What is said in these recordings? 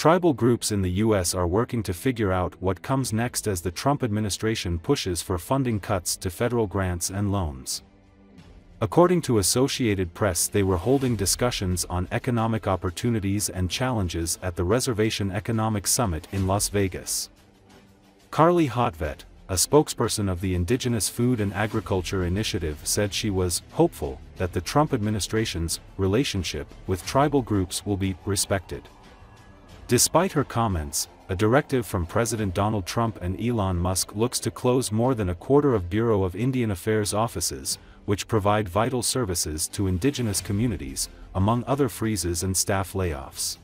Tribal groups in the U.S. are working to figure out what comes next as the Trump administration pushes for funding cuts to federal grants and loans. According to Associated Press, they were holding discussions on economic opportunities and challenges at the Reservation Economic Summit in Las Vegas. Carly Hotvet, a spokesperson of the Indigenous Food and Agriculture Initiative, said she was hopeful that the Trump administration's relationship with tribal groups will be respected. Despite her comments, a directive from President Donald Trump and Elon Musk looks to close more than a quarter of Bureau of Indian Affairs offices, which provide vital services to indigenous communities, among other freezes and staff layoffs.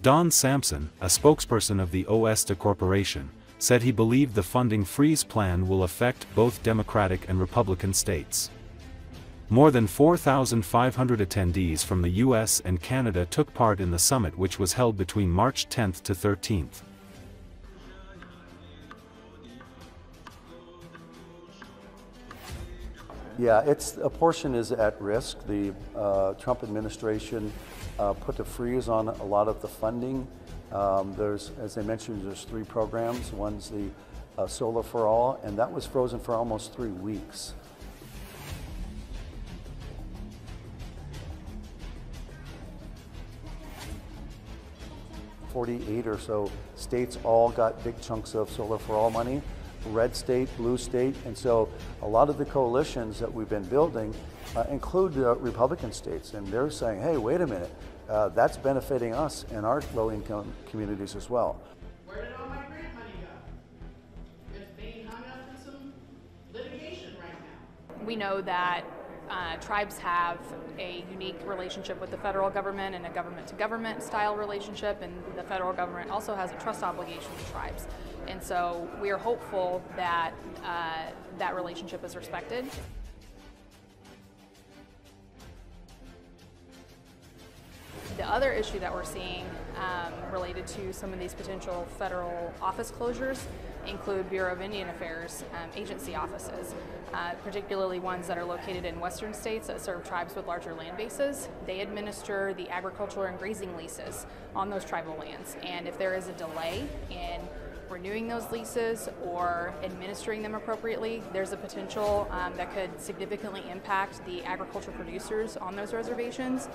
Don Sampson, a spokesperson of the Oesta Corporation, said he believed the funding freeze plan will affect both Democratic and Republican states. More than 4,500 attendees from the U.S. and Canada took part in the summit, which was held between March 10th to 13th. Yeah, a portion is at risk. The Trump administration put a freeze on a lot of the funding. As I mentioned, there's 3 programs. One's the Solar for All, and that was frozen for almost 3 weeks. "48 or so states all got big chunks of Solar for All money, red state, blue state, and so a lot of the coalitions that we've been building include Republican states, and they're saying, hey, wait a minute, that's benefiting us and our low-income communities as well. Where did all my grant money go? It's being hung up in some litigation right now. We know that tribes have a unique relationship with the federal government and a government-to-government style relationship, and the federal government also has a trust obligation to tribes. And so we are hopeful that that relationship is respected. The other issue that we're seeing related to some of these potential federal office closures include Bureau of Indian Affairs agency offices, particularly ones that are located in western states that serve tribes with larger land bases. They administer the agricultural and grazing leases on those tribal lands, and if there is a delay in renewing those leases or administering them appropriately, there's a potential that could significantly impact the agriculture producers on those reservations.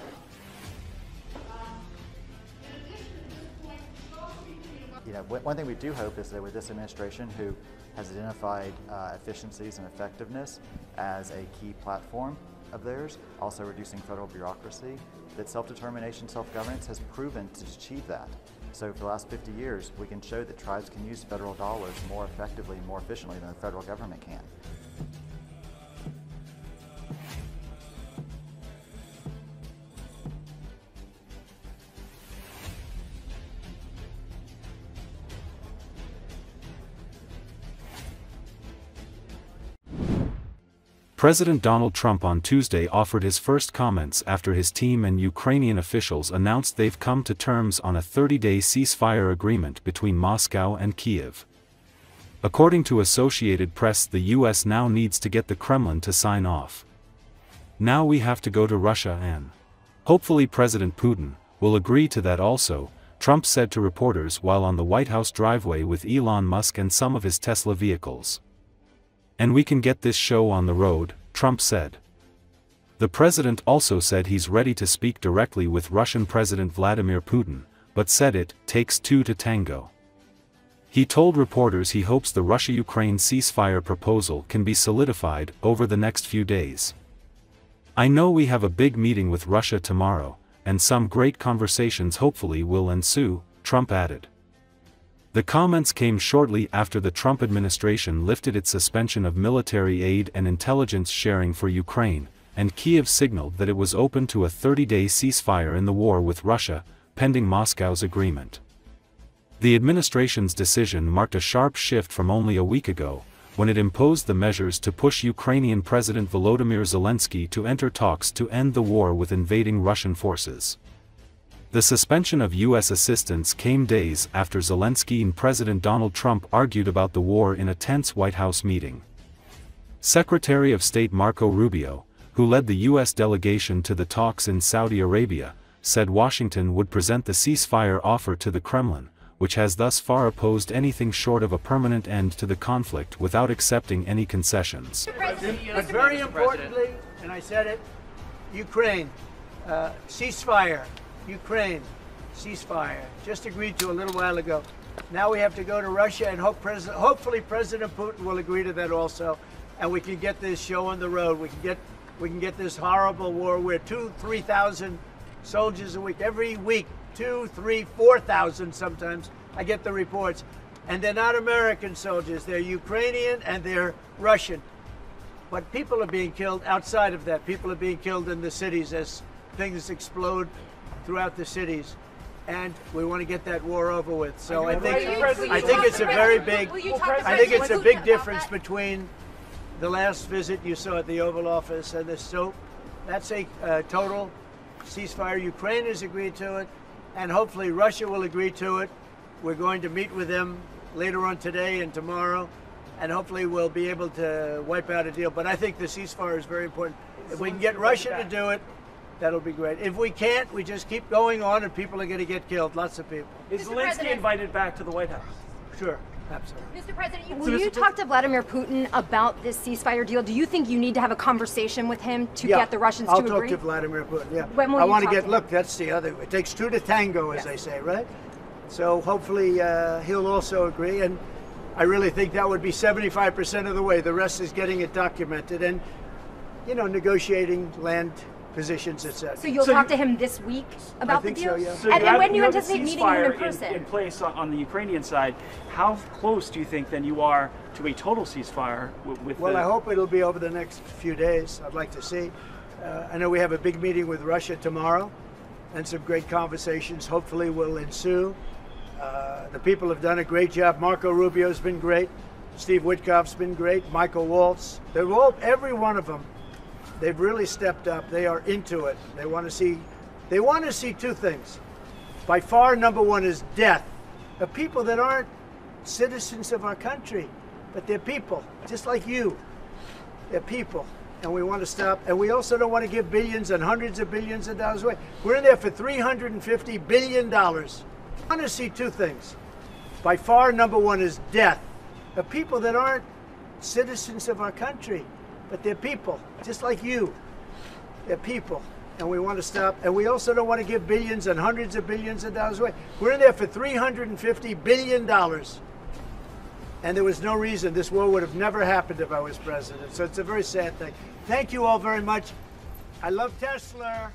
You know, one thing we do hope is that with this administration, who has identified efficiencies and effectiveness as a key platform of theirs, also reducing federal bureaucracy, that self-determination, self-governance has proven to achieve that. So for the last 50 years, we can show that tribes can use federal dollars more effectively and more efficiently than the federal government can. President Donald Trump on Tuesday offered his first comments after his team and Ukrainian officials announced they've come to terms on a 30-day ceasefire agreement between Moscow and Kiev. According to Associated Press, the U.S. now needs to get the Kremlin to sign off. Now we have to go to Russia and hopefully President Putin will agree to that also, Trump said to reporters while on the White House driveway with Elon Musk and some of his Tesla vehicles. And we can get this show on the road, Trump said. The president also said he's ready to speak directly with Russian President Vladimir Putin, but said it takes 2 to tango. He told reporters he hopes the Russia-Ukraine ceasefire proposal can be solidified over the next few days. I know we have a big meeting with Russia tomorrow, and some great conversations hopefully will ensue, Trump added. The comments came shortly after the Trump administration lifted its suspension of military aid and intelligence sharing for Ukraine, and Kyiv signaled that it was open to a 30-day ceasefire in the war with Russia, pending Moscow's agreement. The administration's decision marked a sharp shift from only a week ago, when it imposed the measures to push Ukrainian President Volodymyr Zelensky to enter talks to end the war with invading Russian forces. The suspension of U.S. assistance came days after Zelensky and President Donald Trump argued about the war in a tense White House meeting. Secretary of State Marco Rubio, who led the U.S. delegation to the talks in Saudi Arabia, said Washington would present the ceasefire offer to the Kremlin, which has thus far opposed anything short of a permanent end to the conflict without accepting any concessions. But very importantly, and I said it, Ukraine, ceasefire. Ukraine, ceasefire. Just agreed to a little while ago. Now we have to go to Russia and hopefully President Putin will agree to that also, and we can get this show on the road. We can get this horrible war where 2,000-3,000 soldiers a week, every week, 2,000, 3,000, 4,000 sometimes. I get the reports. And they're not American soldiers. They're Ukrainian and they're Russian. But people are being killed outside of that. People are being killed in the cities as things explode throughout the cities. And we want to get that war over with. So I think it's a very big, I think it's a big difference between the last visit you saw at the Oval Office and this. So that's a total ceasefire. Ukraine has agreed to it, and hopefully Russia will agree to it. We're going to meet with them later on today and tomorrow, and hopefully we'll be able to wipe out a deal. But I think the ceasefire is very important. If we can get Russia to do it, that'll be great. If we can't, we just keep going on and people are going to get killed, lots of people. Is Zelensky invited back to the White House? Sure, absolutely. Mr. President, will you talk to Vladimir Putin about this ceasefire deal? Do you think you need to have a conversation with him to get the Russians to agree? I'll talk to Vladimir Putin, yeah. When will I you want to talk get, to look, him? that's the other, it takes two to tango, as they say, right? So hopefully he'll also agree, and I really think that would be 75% of the way. The rest is getting it documented and, you know, negotiating land positions, etc. So you'll talk to him this week about the deal? I think so, yeah. So And when do you have the anticipate meeting him in ceasefire person? in place on the Ukrainian side. How close do you think then you are to a total ceasefire with Well, I hope it'll be over the next few days. I'd like to see. I know we have a big meeting with Russia tomorrow, and some great conversations hopefully will ensue. The people have done a great job. Marco Rubio's been great. Steve Witkoff's been great. Michael Waltz. They're all, every one of them, they've really stepped up. They are into it. They want to see two things. By far, number one is death of people that aren't citizens of our country, but they're people, just like you. They're people, and we want to stop. And we also don't want to give billions and hundreds of billions of dollars away. We're in there for $350 billion. I want to see two things. By far, number one is death of people that aren't citizens of our country, but they're people, just like you. They're people, and we want to stop. And we also don't want to give billions and hundreds of billions of dollars away. We're in there for $350 billion. And there was no reason this war would have never happened if I was president. So it's a very sad thing. Thank you all very much. I love Tesla.